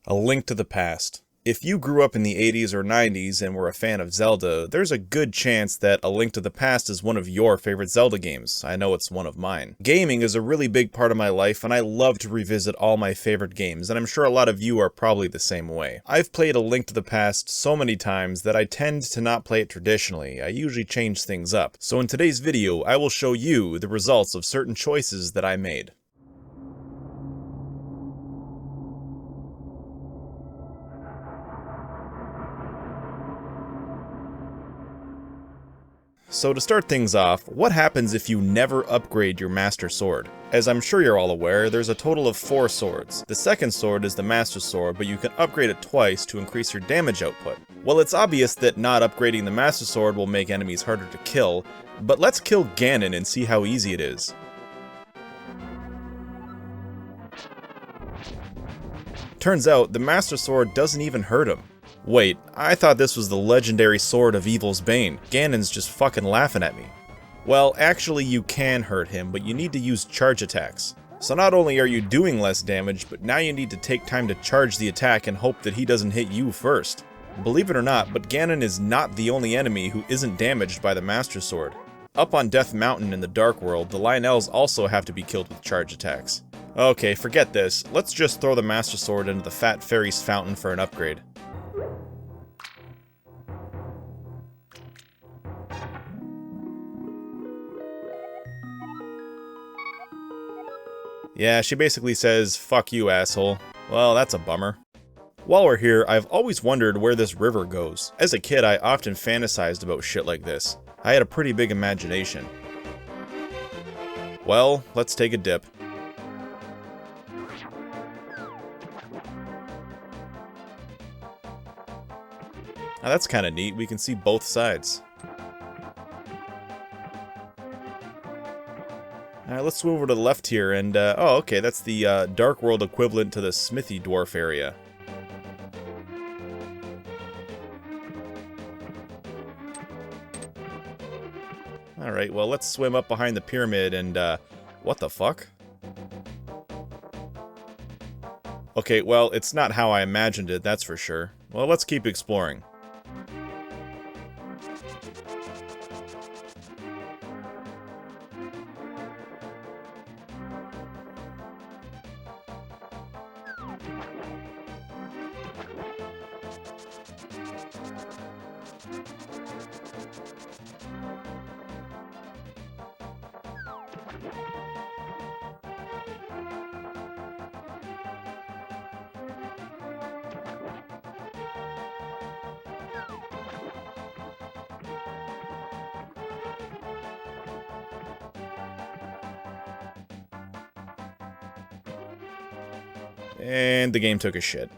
A Link to the Past. If you grew up in the 80s or 90s and were a fan of Zelda, there's a good chance that A Link to the Past is one of your favorite Zelda games. I know it's one of mine. Gaming is a really big part of my life, and I love to revisit all my favorite games, and I'm sure a lot of you are probably the same way. I've played A Link to the Past so many times that I tend to not play it traditionally. I usually change things up. So in today's video, I will show you the results of certain choices that I made. So to start things off, what happens if you never upgrade your Master Sword? As I'm sure you're all aware, there's a total of 4 swords. The second sword is the Master Sword, but you can upgrade it twice to increase your damage output. Well, it's obvious that not upgrading the Master Sword will make enemies harder to kill, but let's kill Ganon and see how easy it is. Turns out, the Master Sword doesn't even hurt him. Wait, I thought this was the legendary sword of Evil's Bane. Ganon's just fucking laughing at me. Well, actually you can hurt him, but you need to use charge attacks. So not only are you doing less damage, but now you need to take time to charge the attack and hope that he doesn't hit you first. Believe it or not, but Ganon is not the only enemy who isn't damaged by the Master Sword. Up on Death Mountain in the Dark World, the Lionels also have to be killed with charge attacks. Okay, forget this. Let's just throw the Master Sword into the Fat Fairy's fountain for an upgrade. Yeah, she basically says, "Fuck you, asshole." Well, that's a bummer. While we're here, I've always wondered where this river goes. As a kid, I often fantasized about shit like this. I had a pretty big imagination. Well, let's take a dip. Now that's kinda neat, we can see both sides. Alright, let's move over to the left here, and, oh, okay, that's the, Dark World equivalent to the Smithy Dwarf area. Alright, well, let's swim up behind the pyramid, and, what the fuck? Okay, well, it's not how I imagined it, that's for sure. Well, let's keep exploring. And the game took a shit.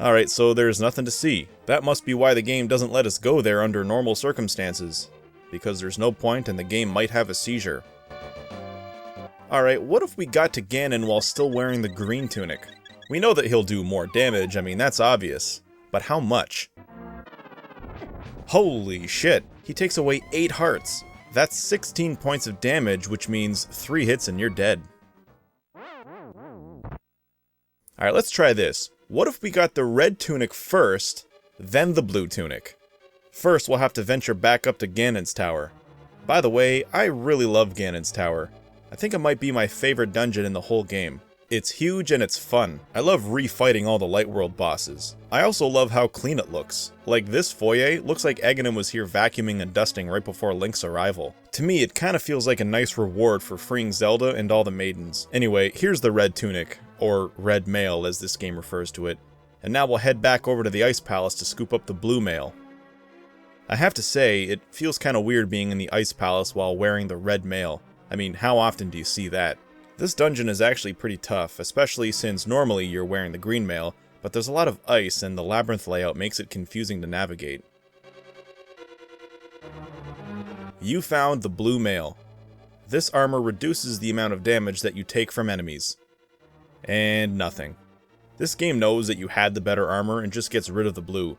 Alright, so there's nothing to see. That must be why the game doesn't let us go there under normal circumstances. Because there's no point and the game might have a seizure. Alright, what if we got to Ganon while still wearing the green tunic? We know that he'll do more damage, I mean that's obvious. But how much? Holy shit, he takes away 8 hearts. That's 16 points of damage, which means 3 hits and you're dead. Alright, let's try this. What if we got the red tunic first, then the blue tunic? First, we'll have to venture back up to Ganon's tower. By the way, I really love Ganon's tower. I think it might be my favorite dungeon in the whole game. It's huge and it's fun. I love refighting all the Light World bosses. I also love how clean it looks. Like this foyer looks like Aghanim was here vacuuming and dusting right before Link's arrival. To me, it kinda feels like a nice reward for freeing Zelda and all the maidens. Anyway, here's the red tunic, or red mail as this game refers to it. And now we'll head back over to the Ice Palace to scoop up the blue mail. I have to say, it feels kinda weird being in the Ice Palace while wearing the red mail. I mean, how often do you see that? This dungeon is actually pretty tough, especially since normally you're wearing the green mail, but there's a lot of ice and the labyrinth layout makes it confusing to navigate. You found the blue mail. This armor reduces the amount of damage that you take from enemies. And nothing. This game knows that you had the better armor and just gets rid of the blue.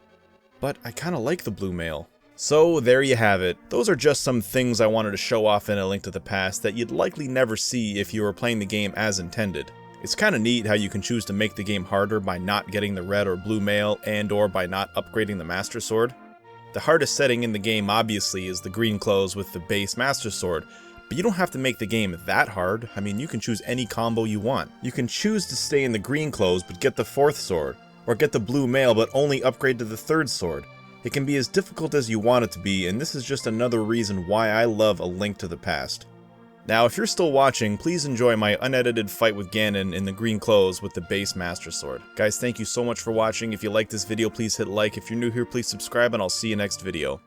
But I kinda like the blue mail. So there you have it. Those are just some things I wanted to show off in A Link to the Past that you'd likely never see if you were playing the game as intended. It's kinda neat how you can choose to make the game harder by not getting the red or blue mail and or by not upgrading the Master Sword. The hardest setting in the game obviously is the green clothes with the base Master Sword, but you don't have to make the game that hard. I mean, you can choose any combo you want. You can choose to stay in the green clothes but get the 4th sword, or get the blue mail but only upgrade to the 3rd sword. It can be as difficult as you want it to be, and this is just another reason why I love A Link to the Past. Now, if you're still watching, please enjoy my unedited fight with Ganon in the green clothes with the base Master Sword. Guys, thank you so much for watching. If you like this video, please hit like. If you're new here, please subscribe, and I'll see you next video.